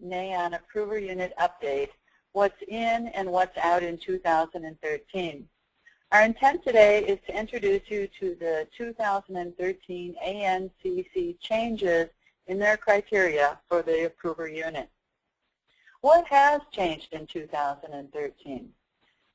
NAION Approver Unit Update, What's in and What's Out in 2013. Our intent today is to introduce you to the 2013 ANCC changes in their criteria for the Approver Unit. What has changed in 2013?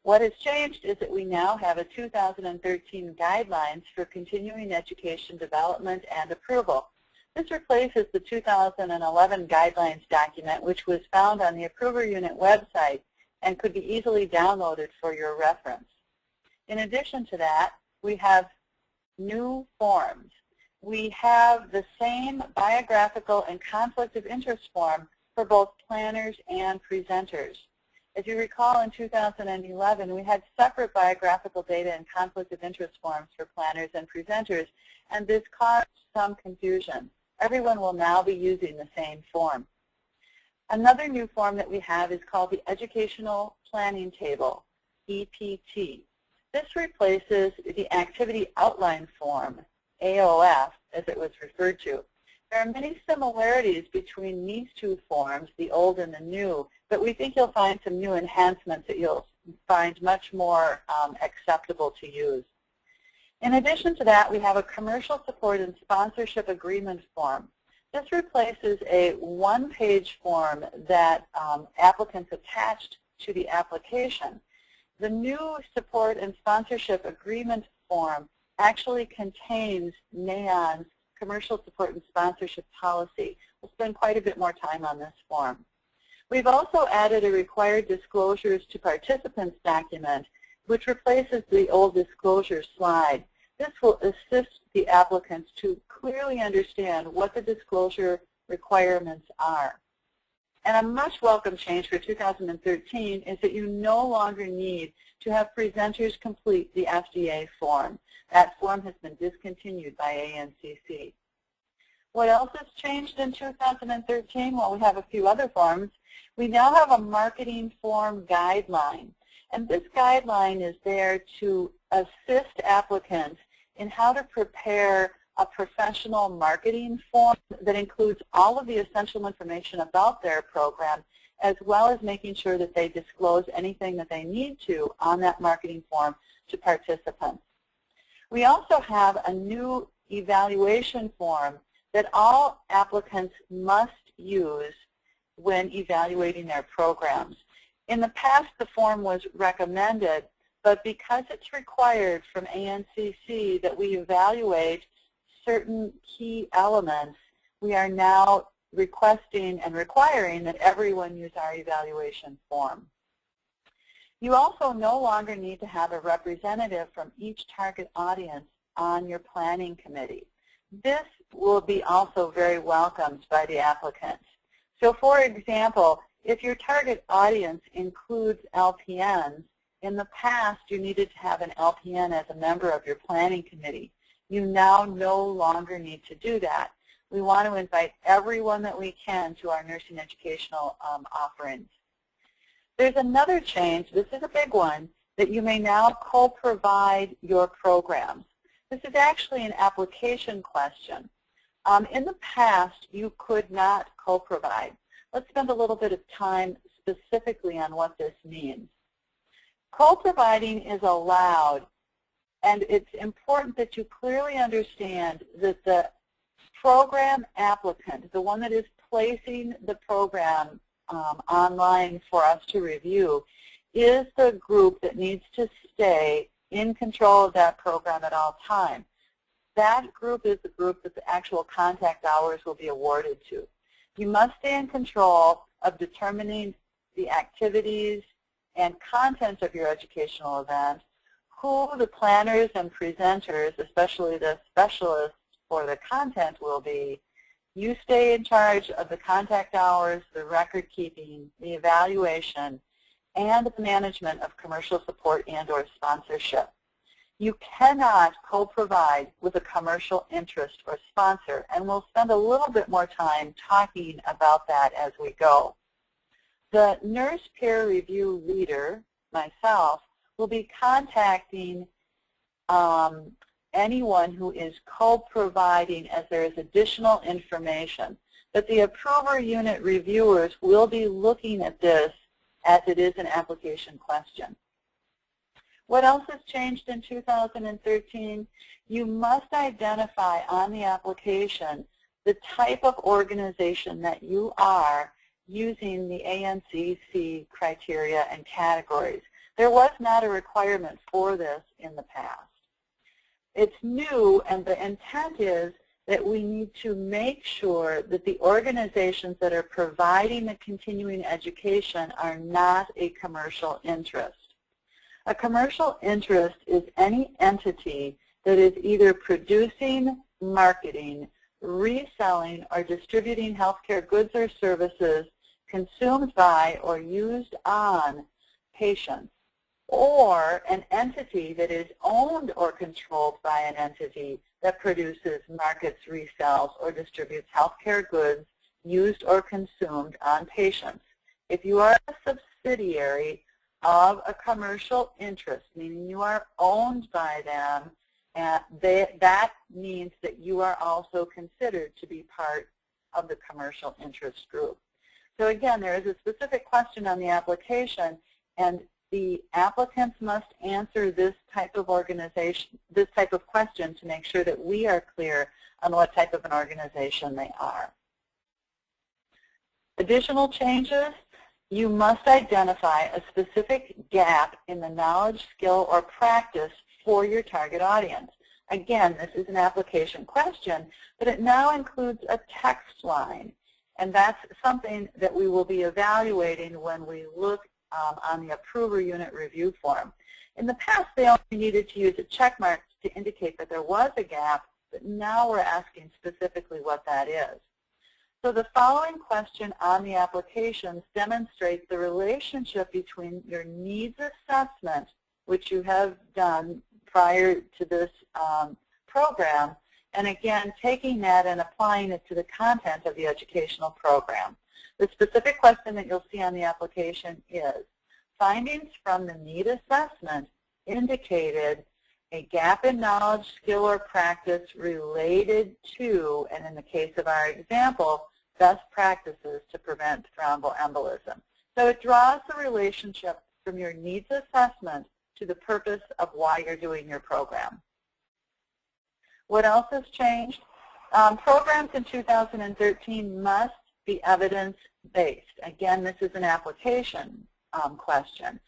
What has changed is that we now have a 2013 guidelines for continuing education development and approval. This replaces the 2011 guidelines document, which was found on the Approver Unit website and could be easily downloaded for your reference. In addition to that, we have new forms. We have the same biographical and conflict of interest form for both planners and presenters. As you recall, in 2011, we had separate biographical data and conflict of interest forms for planners and presenters, and this caused some confusion. Everyone will now be using the same form. Another new form that we have is called the Educational Planning Table, EPT. This replaces the Activity Outline Form, AOF, as it was referred to. There are many similarities between these two forms, the old and the new, but we think you'll find some new enhancements that you'll find much more acceptable to use. In addition to that, we have a Commercial Support and Sponsorship Agreement form. This replaces a one-page form that applicants attached to the application. The new Support and Sponsorship Agreement form actually contains NAION's Commercial Support and Sponsorship Policy. We'll spend quite a bit more time on this form. We've also added a required disclosures to participants document, which replaces the old disclosure slide. This will assist the applicants to clearly understand what the disclosure requirements are. And a much welcome change for 2013 is that you no longer need to have presenters complete the FDA form. That form has been discontinued by ANCC. What else has changed in 2013? Well, we have a few other forms. We now have a marketing form guideline. And this guideline is there to assist applicants in how to prepare a professional marketing form that includes all of the essential information about their program, as well as making sure that they disclose anything that they need to on that marketing form to participants. We also have a new evaluation form that all applicants must use when evaluating their programs. In the past, the form was recommended, but because it's required from ANCC that we evaluate certain key elements, we are now requesting and requiring that everyone use our evaluation form. You also no longer need to have a representative from each target audience on your planning committee. This will be also very welcomed by the applicants. So for example, if your target audience includes LPNs, in the past you needed to have an LPN as a member of your planning committee. You now no longer need to do that. We want to invite everyone that we can to our nursing educational offerings. There's another change, this is a big one, that you may now co-provide your programs. This is actually an application question. In the past, you could not co-provide. Let's spend a little bit of time specifically on what this means. Co-providing is allowed, and it's important that you clearly understand that the program applicant, the one that is placing the program online for us to review, is the group that needs to stay in control of that program at all times. That group is the group that the actual contact hours will be awarded to. You must stay in control of determining the activities and content of your educational event, who the planners and presenters, especially the specialists for the content, will be. You stay in charge of the contact hours, the record keeping, the evaluation, and the management of commercial support and/or sponsorship. You cannot co-provide with a commercial interest or sponsor, and we'll spend a little bit more time talking about that as we go. The nurse peer review leader, myself, will be contacting anyone who is co-providing as there is additional information. but the approver unit reviewers will be looking at this as it is an application question. What else has changed in 2013? You must identify on the application the type of organization that you are using the ANCC criteria and categories. There was not a requirement for this in the past. It's new, and the intent is that we need to make sure that the organizations that are providing the continuing education are not a commercial interest. A commercial interest is any entity that is either producing, marketing, reselling, or distributing healthcare goods or services consumed by or used on patients, or an entity that is owned or controlled by an entity that produces, markets, resells, or distributes healthcare goods used or consumed on patients. If you are a subsidiary of a commercial interest, meaning you are owned by them, and that means that you are also considered to be part of the commercial interest group. So again, there is a specific question on the application, and the applicants must answer this type of organization, this type of question, to make sure that we are clear on what type of an organization they are. Additional changes: you must identify a specific gap in the knowledge, skill, or practice for your target audience. Again, this is an application question, but it now includes a text line, and that's something that we will be evaluating when we look on the approver unit review form. In the past, they only needed to use a check mark to indicate that there was a gap, but now we're asking specifically what that is. So the following question on the applications demonstrates the relationship between your needs assessment, which you have done prior to this program, and again, taking that and applying it to the content of the educational program. The specific question that you'll see on the application is, findings from the need assessment indicated a gap in knowledge, skill, or practice related to, and in the case of our example, best practices to prevent thromboembolism. So it draws the relationship from your needs assessment to the purpose of why you're doing your program. What else has changed? Programs in 2013 must be evidence-based. Again, this is an application question.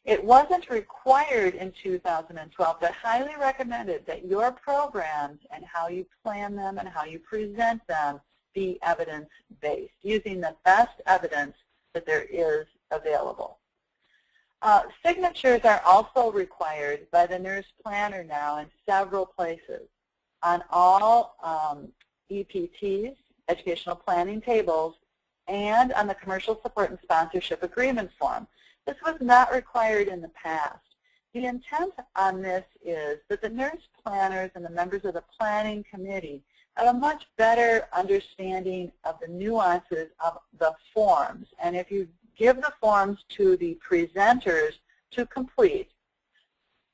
It wasn't required in 2012, but highly recommended that your programs and how you plan them and how you present them be evidence-based, using the best evidence that there is available. Signatures are also required by the nurse planner now in several places. On all EPTs, educational planning tables, and on the commercial support and sponsorship agreement form. This was not required in the past. The intent on this is that the nurse planners and the members of the planning committee have a much better understanding of the nuances of the forms. And if you give the forms to the presenters to complete,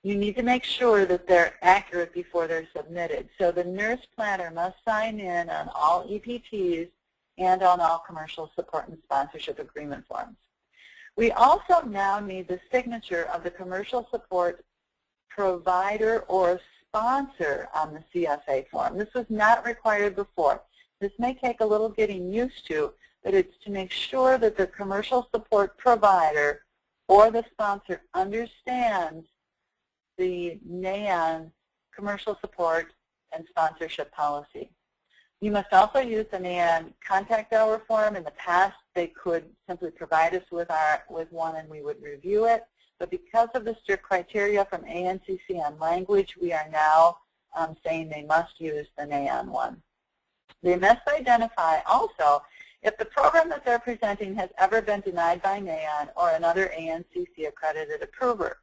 you need to make sure that they're accurate before they're submitted. So the nurse planner must sign in on all EPTs and on all commercial support and sponsorship agreement forms. We also now need the signature of the commercial support provider or sponsor on the CSA form. This was not required before. This may take a little getting used to, but it's to make sure that the commercial support provider or the sponsor understands the NAHAN commercial support and sponsorship policy. You must also use the NAHAN contact hour form. In the past, they could simply provide us with one and we would review it. But because of the strict criteria from ANCC on language, we are now saying they must use the NAHAN one. They must identify also if the program that they're presenting has ever been denied by NAHAN or another ANCC accredited approver.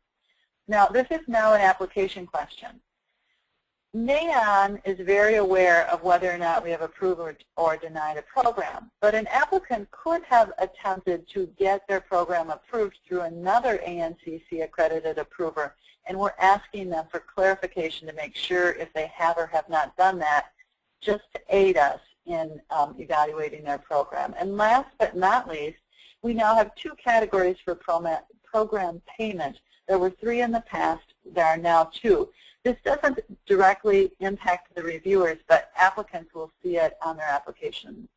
Now, this is now an application question. NAHAN is very aware of whether or not we have approved or denied a program, but an applicant could have attempted to get their program approved through another ANCC accredited approver, and we're asking them for clarification to make sure if they have or have not done that, just to aid us in evaluating their program. And last but not least, we now have 2 categories for program payment. There were 3 in the past. There are now 2. This doesn't directly impact the reviewers, but applicants will see it on their application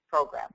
program.